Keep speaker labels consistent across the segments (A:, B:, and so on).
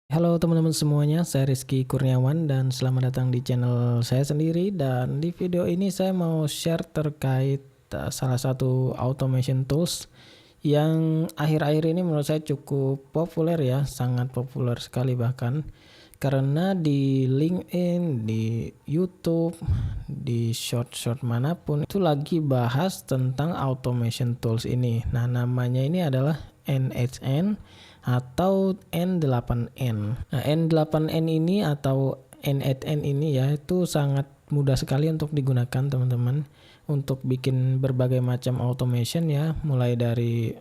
A: Halo teman-teman semuanya, saya Rizky Kurniawan dan selamat datang di channel saya sendiri. Dan di video ini saya mau share terkait salah satu automation tools yang akhir-akhir ini menurut saya cukup populer ya, sangat populer sekali bahkan. Karena di LinkedIn, di YouTube, di short-short manapun itu lagi bahas tentang automation tools ini. Nah, namanya ini adalah NHN atau N8N. Nah, N8N ini atau N8N ini ya itu sangat mudah sekali untuk digunakan teman-teman untuk bikin berbagai macam automation ya, mulai dari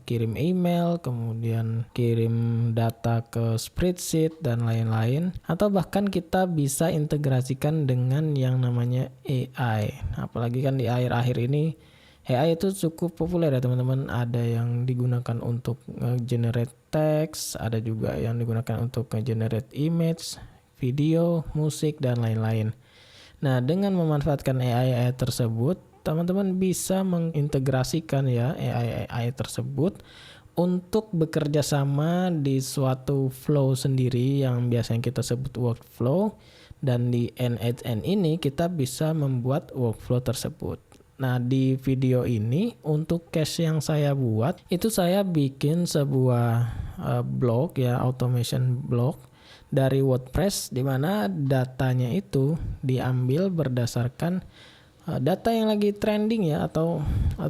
A: kirim email, kemudian kirim data ke spreadsheet dan lain-lain, atau bahkan kita bisa integrasikan dengan yang namanya AI. Apalagi kan di akhir-akhir ini AI itu cukup populer ya teman-teman. Ada yang digunakan untuk generate text, ada juga yang digunakan untuk generate image, video, musik, dan lain-lain. Nah, dengan memanfaatkan AI tersebut, teman-teman bisa mengintegrasikan ya AI tersebut untuk bekerja sama di suatu flow sendiri yang biasanya kita sebut workflow, dan di NHN ini kita bisa membuat workflow tersebut. Nah, di video ini untuk case yang saya buat itu saya bikin sebuah blog ya, automation blog dari WordPress di mana datanya itu diambil berdasarkan data yang lagi trending ya, atau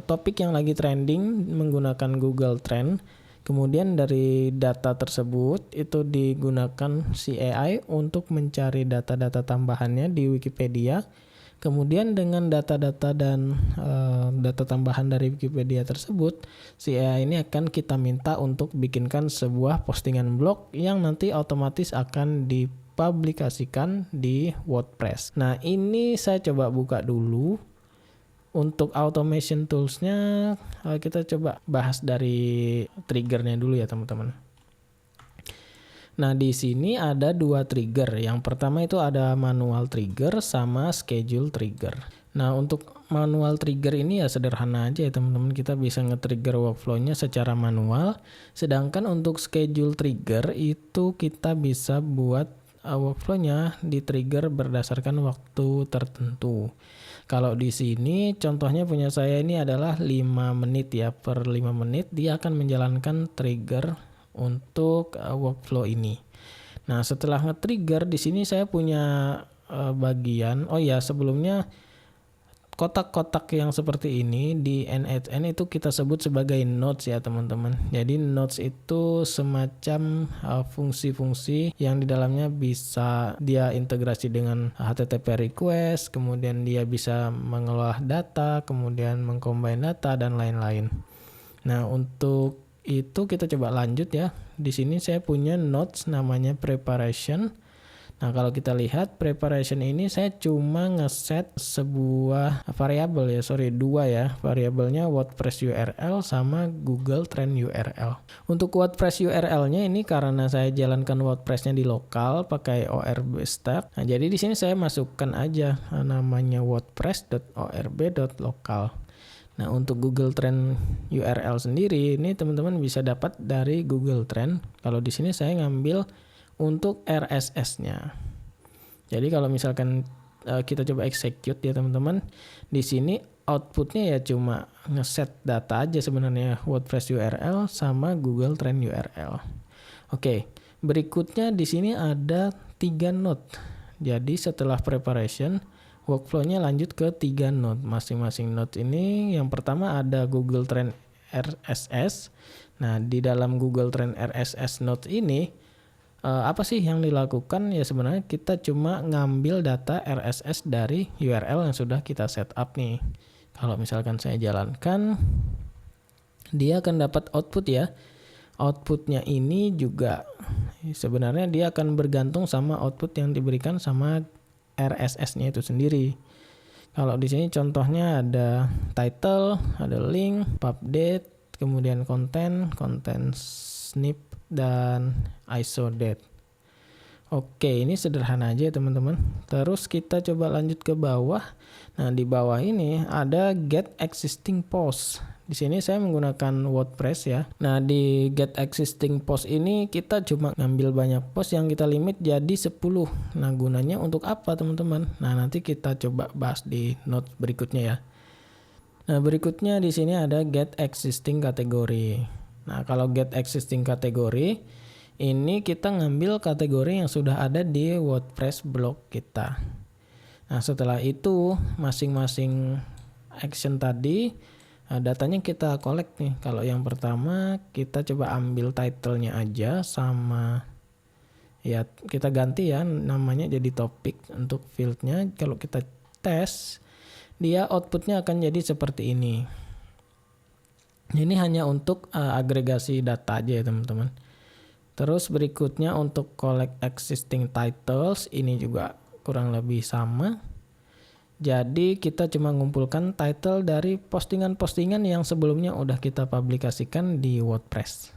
A: topik yang lagi trending menggunakan Google Trend. Kemudian dari data tersebut itu digunakan si AI untuk mencari data-data tambahannya di Wikipedia. Kemudian dengan data-data dan data tambahan dari Wikipedia tersebut, si AI ini akan kita minta untuk bikinkan sebuah postingan blog yang nanti otomatis akan dipublikasikan di WordPress. Nah, ini saya coba buka dulu. Untuk automation toolsnya kita coba bahas dari triggernya dulu ya teman-teman. Nah, di sini ada dua trigger. Yang pertama itu ada manual trigger sama schedule trigger. Nah, untuk manual trigger ini ya sederhana aja ya teman-teman. Kita bisa nge-trigger workflow-nya secara manual. Sedangkan untuk schedule trigger itu kita bisa buat workflow-nya di-trigger berdasarkan waktu tertentu. Kalau di sini contohnya punya saya ini adalah 5 menit ya. Per 5 menit dia akan menjalankan trigger untuk workflow ini. Nah, setelah nge-trigger di sini saya punya bagian. Oh ya, sebelumnya kotak-kotak yang seperti ini di NHN itu kita sebut sebagai nodes ya teman-teman. Jadi nodes itu semacam fungsi-fungsi yang di dalamnya bisa dia integrasi dengan HTTP request, kemudian dia bisa mengolah data, kemudian mengcombine data dan lain-lain. Nah, untuk itu kita coba lanjut ya. Di sini saya punya nodes namanya preparation. Nah, kalau kita lihat preparation ini saya cuma ngeset sebuah variabel ya, dua ya. Variabelnya WordPress URL sama Google Trend URL. Untuk WordPress URL-nya ini karena saya jalankan WordPress-nya di lokal pakai ORB stack. Nah, jadi di sini saya masukkan aja namanya wordpress.orb.local. Nah, untuk Google Trend URL sendiri ini teman-teman bisa dapat dari Google Trend. Kalau di sini saya ngambil untuk RSS-nya. Jadi kalau misalkan kita coba execute ya teman-teman, di sini outputnya ya cuma ngeset data aja sebenarnya, WordPress URL sama Google Trend URL. Oke, berikutnya di sini ada 3 node. Jadi setelah preparation, workflow-nya lanjut ke 3 node. Masing-masing node ini yang pertama ada Google Trend RSS. Nah, di dalam Google Trend RSS node ini apa sih yang dilakukan? Ya sebenarnya kita cuma ngambil data RSS dari URL yang sudah kita setup nih. Kalau misalkan saya jalankan, dia akan dapat output ya. Outputnya ini juga sebenarnya dia akan bergantung sama output yang diberikan sama RSS-nya itu sendiri. Kalau di sini contohnya ada title, ada link, pub date, kemudian konten snip, dan ISO date. Oke, ini sederhana aja ya teman-teman. Terus kita coba lanjut ke bawah. Nah, di bawah ini ada get existing post. Di sini saya menggunakan WordPress ya. Nah, di get existing post ini kita cuma ngambil banyak post yang kita limit jadi 10. Nah, gunanya untuk apa teman-teman? Nah, nanti kita coba bahas di note berikutnya ya. Nah, berikutnya di sini ada get existing kategori. Nah, kalau get existing kategori, ini kita ngambil kategori yang sudah ada di WordPress blog kita. Nah, setelah itu masing-masing action tadi datanya kita collect nih. Kalau yang pertama kita coba ambil title-nya aja sama ya kita ganti ya namanya jadi topik untuk field-nya. Kalau kita tes dia outputnya akan jadi seperti ini. Ini hanya untuk agregasi data aja ya teman-teman. Terus berikutnya untuk collect existing titles ini juga kurang lebih sama. Jadi kita cuma ngumpulkan title dari postingan-postingan yang sebelumnya udah kita publikasikan di WordPress.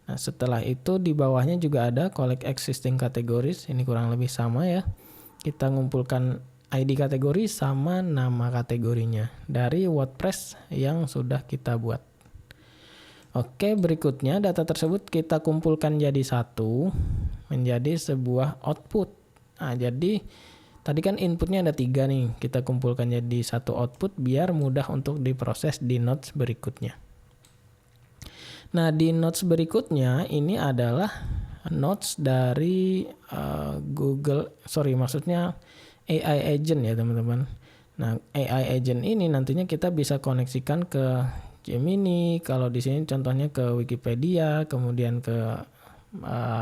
A: Nah, setelah itu di bawahnya juga ada collect existing categories, ini kurang lebih sama ya. Kita ngumpulkan ID kategori sama nama kategorinya dari WordPress yang sudah kita buat. Oke, berikutnya data tersebut kita kumpulkan jadi satu menjadi sebuah output. Nah, jadi tadi kan inputnya ada 3 nih, kita kumpulkan jadi satu output biar mudah untuk diproses di notes berikutnya. Nah, di notes berikutnya ini adalah notes dari maksudnya AI agent ya teman-teman. Nah, AI agent ini nantinya kita bisa koneksikan ke Gemini, kalau di sini contohnya ke Wikipedia, kemudian ke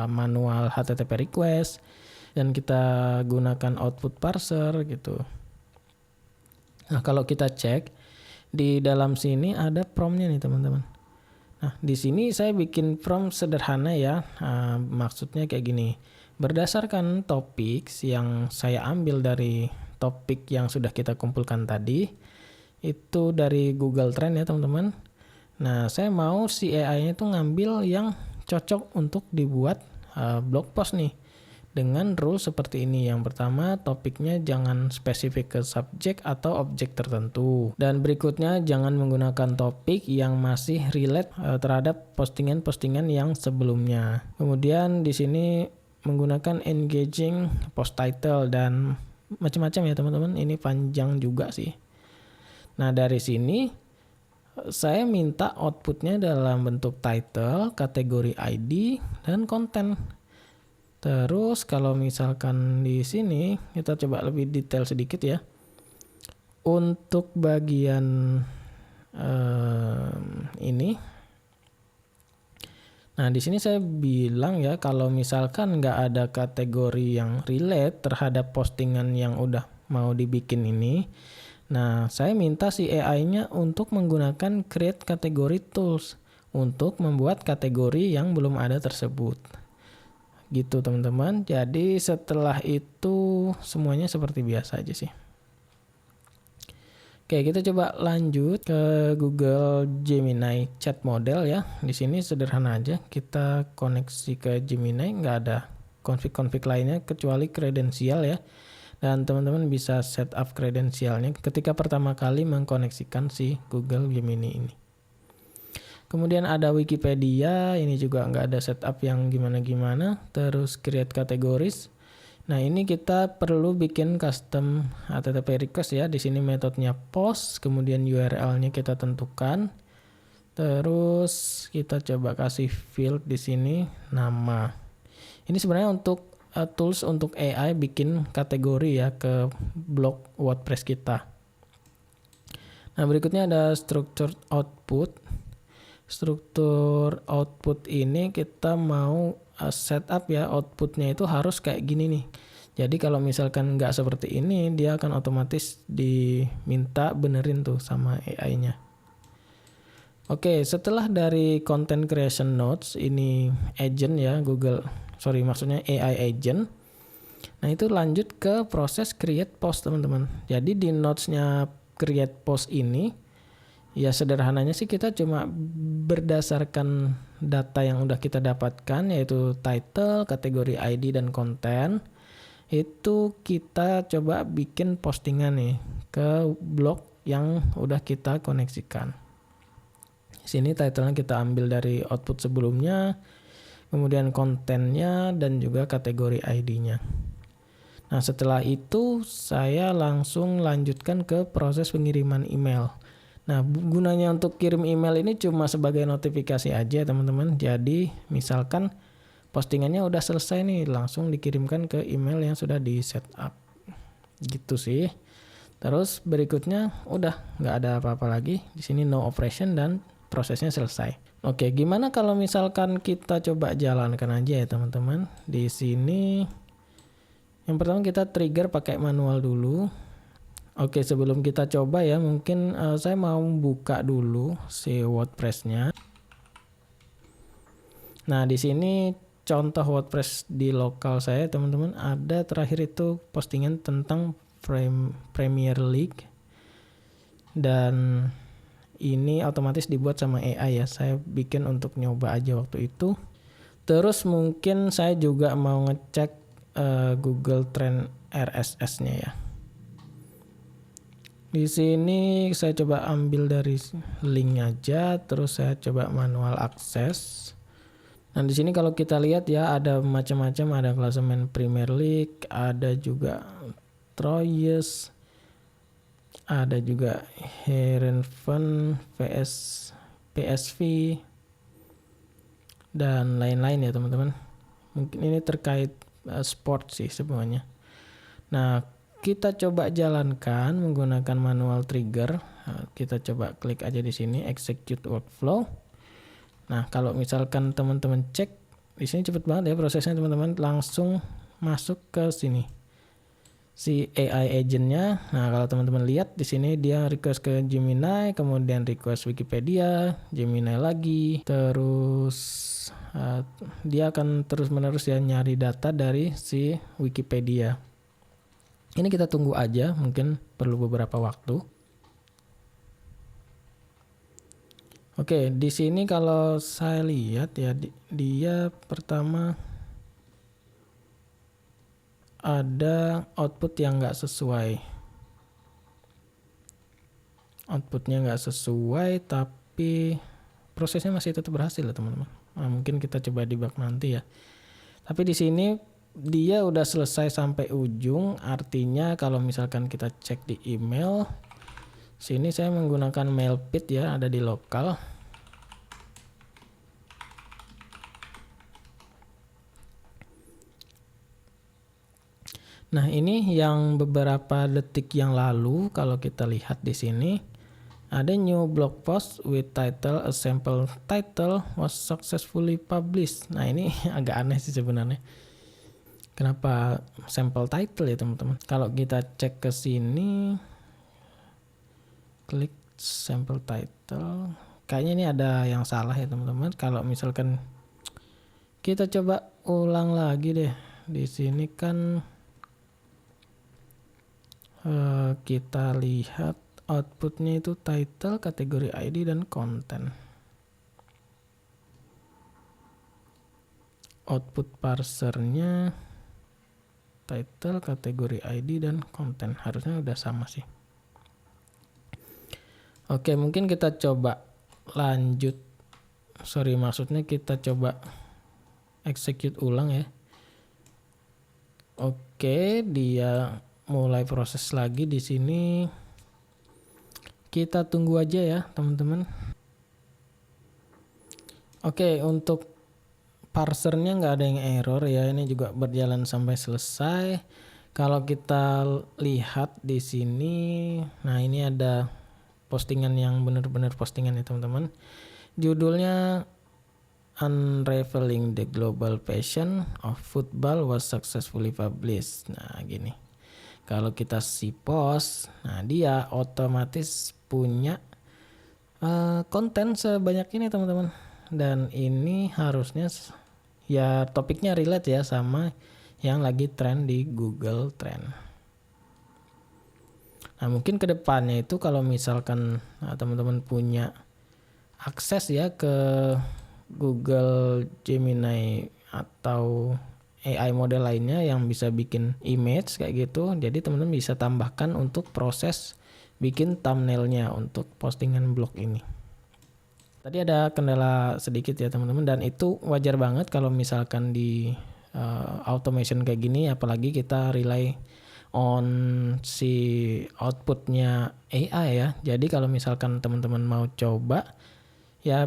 A: manual HTTP request, dan kita gunakan output parser gitu. Nah, kalau kita cek di dalam sini ada prompt-nya nih teman-teman. Nah, di sini saya bikin prompt sederhana ya. Maksudnya kayak gini. Berdasarkan topik yang saya ambil dari topik yang sudah kita kumpulkan tadi, itu dari Google Trend ya teman-teman. Nah, saya mau si AI-nya itu ngambil yang cocok untuk dibuat blog post nih. Dengan rule seperti ini. Yang pertama, topiknya jangan spesifik ke subjek atau objek tertentu. Dan berikutnya, jangan menggunakan topik yang masih relate terhadap postingan-postingan yang sebelumnya. Kemudian di sini menggunakan engaging post title dan macam-macam ya teman-teman. Ini panjang juga sih. Nah, dari sini saya minta outputnya dalam bentuk title, kategori ID, dan konten. Terus kalau misalkan di sini kita coba lebih detail sedikit ya. Untuk bagian ini. Nah, di sini saya bilang ya kalau misalkan nggak ada kategori yang relate terhadap postingan yang udah mau dibikin ini. Nah, saya minta si AI-nya untuk menggunakan create category tools untuk membuat kategori yang belum ada tersebut. Gitu teman-teman. Jadi setelah itu semuanya seperti biasa aja sih. Oke, kita coba lanjut ke Google Gemini Chat Model ya. Di sini sederhana aja, kita koneksi ke Gemini, nggak ada config-config lainnya kecuali kredensial ya. Dan teman-teman bisa setup kredensialnya ketika pertama kali mengkoneksikan si Google Gemini ini. Kemudian ada Wikipedia, ini juga nggak ada setup yang gimana-gimana. Terus create categories. Nah, ini kita perlu bikin custom HTTP request ya. Di sini metodenya post, kemudian URL-nya kita tentukan. Terus kita coba kasih field di sini nama. Ini sebenarnya untuk tools untuk AI bikin kategori ya ke blog WordPress kita. Nah, berikutnya ada structured output. Struktur output ini kita mau setup ya, outputnya itu harus kayak gini nih. Jadi kalau misalkan nggak seperti ini, dia akan otomatis diminta benerin tuh sama AI-nya. Oke, setelah dari content creation notes, ini agent ya, maksudnya AI agent. Nah, itu lanjut ke proses create post teman-teman. Jadi di notes-nya create post ini, ya sederhananya sih kita cuma berdasarkan data yang udah kita dapatkan, yaitu title, kategori ID, dan konten. Itu kita coba bikin postingan nih ke blog yang udah kita koneksikan. Di sini title-nya kita ambil dari output sebelumnya, kemudian kontennya, dan juga kategori ID-nya. Nah, setelah itu saya langsung lanjutkan ke proses pengiriman email. Nah, gunanya untuk kirim email ini cuma sebagai notifikasi aja, teman-teman. Jadi, misalkan postingannya udah selesai nih, langsung dikirimkan ke email yang sudah di setup. Gitu sih. Terus berikutnya udah nggak ada apa-apa lagi. Di sini no operation dan prosesnya selesai. Oke, gimana kalau misalkan kita coba jalankan aja ya, teman-teman. Di sini yang pertama kita trigger pakai manual dulu. Oke, sebelum kita coba ya, mungkin saya mau buka dulu si WordPress-nya. Nah, di sini contoh WordPress di lokal saya, teman-teman, ada terakhir itu postingan tentang Premier League, dan ini otomatis dibuat sama AI ya. Saya bikin untuk nyoba aja waktu itu. Terus mungkin saya juga mau ngecek Google Trend RSS-nya ya. Di sini saya coba ambil dari link aja, terus saya coba manual akses. Nah, di sini kalau kita lihat ya, ada macam-macam, ada klasemen Premier League, ada juga Troyes, ada juga Heerenveen, PSV, dan lain-lain ya, teman-teman. Mungkin ini terkait sport sih semuanya. Nah, kita coba jalankan menggunakan manual trigger. Nah, kita coba klik aja di sini execute workflow. Nah, kalau misalkan teman-teman cek di sini cepet banget ya prosesnya, teman-teman. Langsung masuk ke sini si AI agentnya. Nah, kalau teman-teman lihat di sini dia request ke Gemini, kemudian request Wikipedia, Gemini lagi, terus dia akan terus-menerus ya nyari data dari si Wikipedia. Ini kita tunggu aja, mungkin perlu beberapa waktu. Oke, di sini kalau saya lihat ya, dia pertama ada output yang nggak sesuai. Outputnya nggak sesuai, tapi prosesnya masih tetap berhasil ya, teman-teman. Nah, mungkin kita coba debug nanti ya. Tapi di sini dia udah selesai sampai ujung, artinya kalau misalkan kita cek di email, sini saya menggunakan Mailpit ya, ada di lokal. Nah, ini yang beberapa detik yang lalu, kalau kita lihat di sini ada new blog post with title a sample title was successfully published. Nah, ini agak aneh sih sebenarnya. Kenapa sample title ya, teman-teman? Kalau kita cek ke sini, klik sample title, kayaknya ini ada yang salah ya, teman-teman. Kalau misalkan kita coba ulang lagi deh, di sini kan kita lihat outputnya itu title, kategori ID, dan konten. Output parsernya title, kategori ID, dan konten. Harusnya udah sama sih. Oke, mungkin kita coba lanjut. Maksudnya kita coba execute ulang ya. Oke, dia mulai proses lagi di sini. Kita tunggu aja ya, teman-teman. Oke, untuk parsernya nggak ada yang error ya. Ini juga berjalan sampai selesai. Kalau kita lihat di sini, nah ini ada postingan yang benar-benar postingan ya, teman-teman. Judulnya Unraveling the Global Passion of Football was successfully published. Nah, gini. Kalau kita post, nah dia otomatis punya konten sebanyak ini, teman-teman. Dan ini harusnya ya topiknya relate ya sama yang lagi trend di Google Trend. Nah, mungkin kedepannya itu kalau misalkan teman-teman punya akses ya ke Google Gemini atau AI model lainnya yang bisa bikin image kayak gitu. Jadi teman-teman bisa tambahkan untuk proses bikin thumbnailnya untuk postingan blog ini. Tadi ada kendala sedikit ya teman-teman, dan itu wajar banget kalau misalkan di automation kayak gini, apalagi kita rely on si outputnya AI ya. Jadi kalau misalkan teman-teman mau coba ya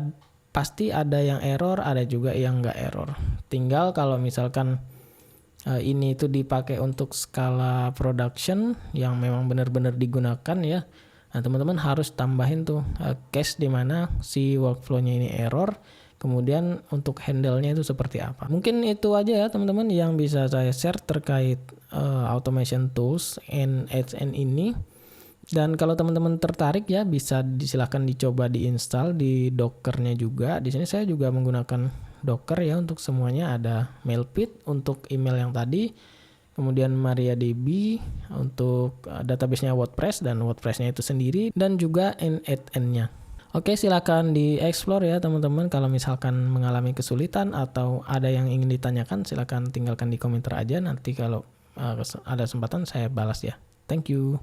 A: pasti ada yang error, ada juga yang nggak error. Tinggal kalau misalkan ini itu dipakai untuk skala production yang memang benar-benar digunakan ya. Nah, teman-teman harus tambahin tuh case di mana si workflow-nya ini error, kemudian untuk handle-nya itu seperti apa. Mungkin itu aja ya teman-teman yang bisa saya share terkait automation tools NHN ini. Dan kalau teman-teman tertarik ya bisa silahkan dicoba diinstal di Docker-nya juga. Di sini saya juga menggunakan Docker ya untuk semuanya. Ada Mailpit untuk email yang tadi, kemudian MariaDB untuk database-nya WordPress dan WordPress-nya itu sendiri, dan juga NHN-nya. Oke, silakan di-explore ya teman-teman. Kalau misalkan mengalami kesulitan atau ada yang ingin ditanyakan, silakan tinggalkan di komentar aja. Nanti kalau ada kesempatan saya balas ya. Thank you.